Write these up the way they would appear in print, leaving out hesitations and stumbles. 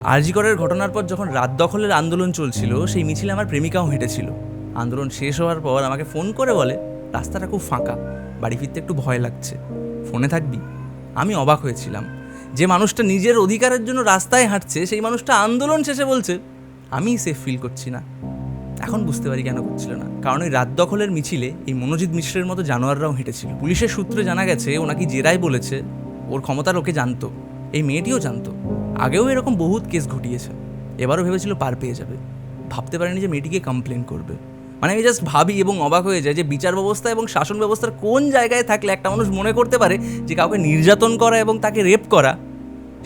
আরজি করের ঘটনার পর যখন রাত দখলের আন্দোলন চলছিল, সেই মিছিলে আমার প্রেমিকাও হেঁটেছিল। আন্দোলন শেষ হওয়ার পর আমাকে ফোন করে বলে, রাস্তাটা খুব ফাঁকা, বাড়ি ফিরতে একটু ভয় লাগছে, ফোনে থাকবি? আমি অবাক হয়েছিলাম। যে মানুষটা নিজের অধিকারের জন্য রাস্তায় হাঁটছে, সেই মানুষটা আন্দোলন শেষে বলছে আমি সেফ ফিল করছি না। এখন বুঝতে পারি কেন করছিল না, কারণ ওই রাত দখলের মিছিলে এই মনোজিৎ মিশ্রের মতো জানোয়াররাও হেঁটেছিল। পুলিশের সূত্রে জানা গেছে, ওনাকে জেরাই বলেছে ওর ক্ষমতার ওকে জানতো, এই মেয়েটিও জানতো। আগেও এরকম বহুত কেস ঘটিয়েছে। এবারও ভেবেছিল পার পেয়ে যাবে, ভাবতে পারেনি যে মেয়েটিকে কমপ্লেন করবে। মানে আমি জাস্ট ভাবি এবং অবাক হয়ে যায় যে বিচার ব্যবস্থা এবং শাসন ব্যবস্থার কোন জায়গায় থাকলে একটা মানুষ মনে করতে পারে যে কাউকে নির্যাতন করা এবং তাকে রেপ করা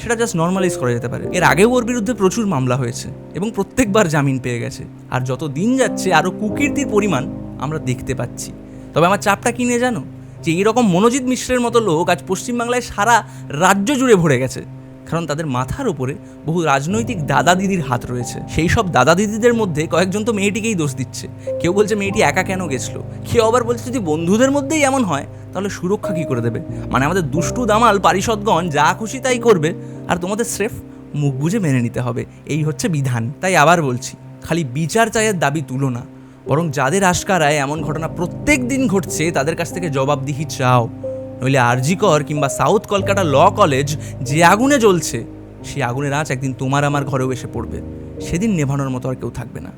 সেটা জাস্ট নর্মালাইজ করা যেতে পারে। এর আগেও ওর বিরুদ্ধে প্রচুর মামলা হয়েছে এবং প্রত্যেকবার জামিন পেয়ে গেছে। আর যত দিন যাচ্ছে আরও কুকীর্তির পরিমাণ আমরা দেখতে পাচ্ছি। তবে আমার চাপটা কি নিয়ে জানো, যে এইরকম মনোজিৎ মিশ্রের মতো লোক আজ পশ্চিমবাংলায় সারা রাজ্য জুড়ে ভরে গেছে, কারণ তাদের মাথার উপরে বহু রাজনৈতিক দাদা দিদির হাত রয়েছে। সেই সব দাদা দিদিদের মধ্যে কয়েকজন তো মেয়েটিকেই দোষ দিচ্ছে। কেউ বলছে মেয়েটি একা কেন গেছিলো, কেউ আবার বলছে যদি বন্ধুদের মধ্যেই এমন হয় তাহলে সুরক্ষা কী করে দেবে। মানে আমাদের দুষ্টু দামাল পারিষদগণ যা খুশি তাই করবে, আর তোমাদের স্রেফ মুখ বুঝে মেনে নিতে হবে, এই হচ্ছে বিধান। তাই আবার বলছি, খালি বিচার চায়ের দাবি তুলো না, বরং যাদের আশকারায় এমন ঘটনা প্রত্যেক দিন ঘটছে তাদের কাছ থেকে জবাবদিহি চাও। নইলে আরজি কর কিংবা সাউথ কলকাতা ল কলেজ যে আগুনে জ্বলছে, সেই আগুনের আঁচ একদিন তোমার আমার ঘরেও এসে পড়বে। সেদিন নেভানোর মতো আর কেউ থাকবে না।